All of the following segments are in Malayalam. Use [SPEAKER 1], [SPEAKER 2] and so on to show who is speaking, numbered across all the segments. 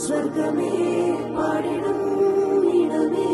[SPEAKER 1] സ്വർഗമേ പാടിടും ഇടമേ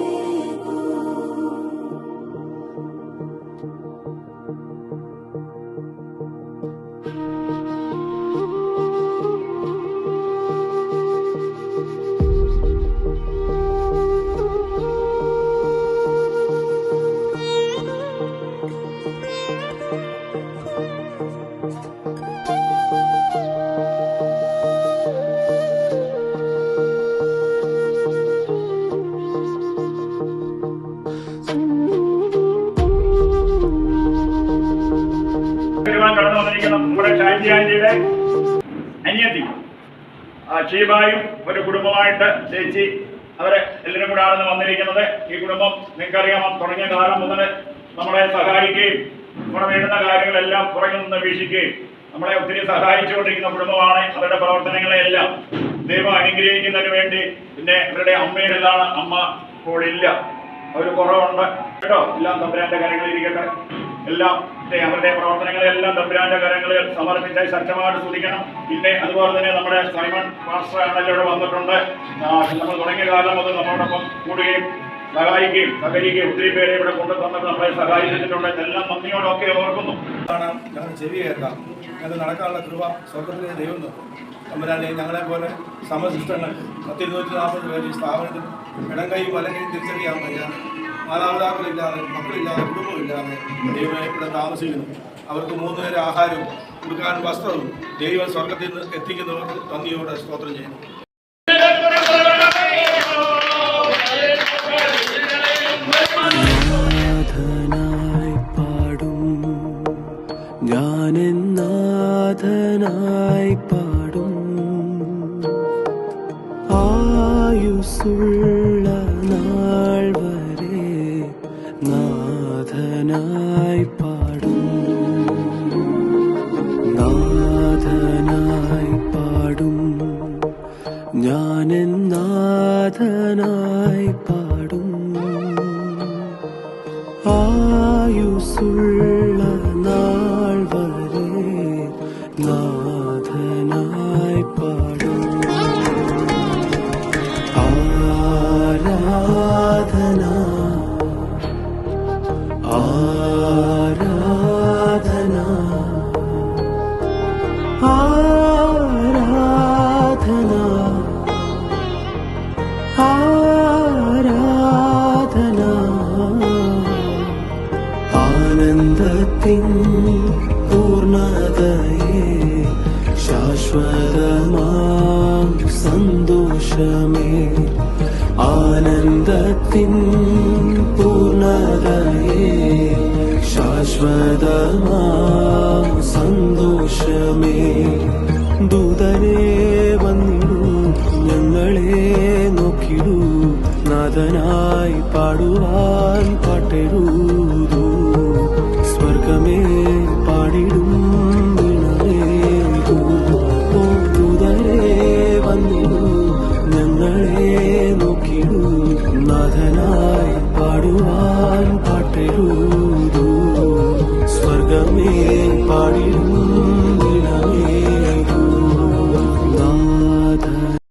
[SPEAKER 2] കടന്നു വന്നിരിക്കുന്ന നമ്മുടെ ഷാജി ആന്റിയുടെ അനിയത്തി ഷീബായും ഒരു കുടുംബമായിട്ട് ചേച്ചി അവരെ എല്ലാവരും കൂടാണ് വന്നിരിക്കുന്നത്. ഈ കുടുംബം നിങ്ങൾക്കറിയാം, തുടങ്ങിയ കാലം മുതൽ നമ്മളെ സഹായിക്കുകയും നമ്മുടെ വേണ്ടുന്ന കാര്യങ്ങളെല്ലാം പുറകിൽ നിന്ന് വീക്ഷിക്കുകയും നമ്മളെ ഒത്തിരി സഹായിച്ചുകൊണ്ടിരിക്കുന്ന കുടുംബമാണ്. അവരുടെ പ്രവർത്തനങ്ങളെല്ലാം ദൈവം അനുഗ്രഹിക്കുന്നതിന് വേണ്ടി. പിന്നെ അവരുടെ അമ്മയുടേതാണ്, അമ്മ ഇപ്പോഴില്ല, ഒരു കുറവുണ്ട് കേട്ടോ. എല്ലാം തമ്പുരാന്റെ കാര്യങ്ങളിരിക്കട്ടെ. എല്ലാം അവരുടെ പ്രവർത്തനങ്ങളെല്ലാം തമ്പുരാന്റെ കരങ്ങളിൽ സമർപ്പിച്ച് ശക്തമായിട്ട് സ്തുതിക്കണം. പിന്നെ അതുപോലെ തന്നെ നമ്മുടെ സൈമൺ മാസ്റ്റർ ആണല്ലോ ഇവിടെ വന്നിട്ടുണ്ട്. നമ്മൾ തുടങ്ങിയ കാലം മുതൽ നമ്മളോടൊപ്പം കൂടുകയും സഹായിക്കുകയും സഹകരിക്കുകയും ഒത്തിരി പേരെ ഇവിടെ കൊണ്ടു തന്നിട്ട് നമ്മളെ സഹായിച്ചിട്ടുണ്ട്. എല്ലാം നന്ദിയോടൊക്കെ ഓർക്കുന്നു.
[SPEAKER 3] ഞങ്ങൾ ചെവി കേൾക്കാം, ഞങ്ങൾ നടക്കാനുള്ള കൃപ സ്വർഗത്തിലെ ദൈവം തമ്പുരാനെ ഞങ്ങളെ പോലെ സമശിഷ്ടങ്ങൾ 140 പേര് ഈ സ്ഥാപനത്തിൽ ഇടം കൈയും വലകയും തിരിച്ചറിയാൻ വയ്യാതെ മാതാപിതാക്കളില്ലാതെ മക്കളില്ലാതെ കുടുംബമില്ലാതെ ദൈവം ഇവിടെ താമസിക്കുന്നു. അവർക്ക് 3 നേരം ആഹാരവും കൊടുക്കാൻ വസ്ത്രവും ദൈവം സ്വർഗത്തിൽ നിന്ന് എത്തിക്കുന്നവർക്ക് നന്ദിയോടെ സ്തോത്രം ചെയ്യുന്നു.
[SPEAKER 4] നാഥനായി പാടും ആയുസ്സുള്ള നാൾ വരെ നാഥനായി പാടും നാഥനായി പാടും ഞാനെൻ നാഥനായി പാടും ആയുസ്സുള്ള നാൾ വരെ നാഥനായി പാടും ആരാധന ആരാധന ആരാധന ആരാധന ആനന്ദത്തിൻ പൂർണ്ണതയെ ശാശ്വതമാം സന്തോഷമേ ആനന്ദത്തിൻ പൂർണ്ണതയെ ശാശ്വതമാം സന്തോഷമേ ദൂതനെ വന്നിടൂ ഞങ്ങളെ നോക്കിടൂ നാഥനായി പാടുവാൻ പാട്ടിടൂ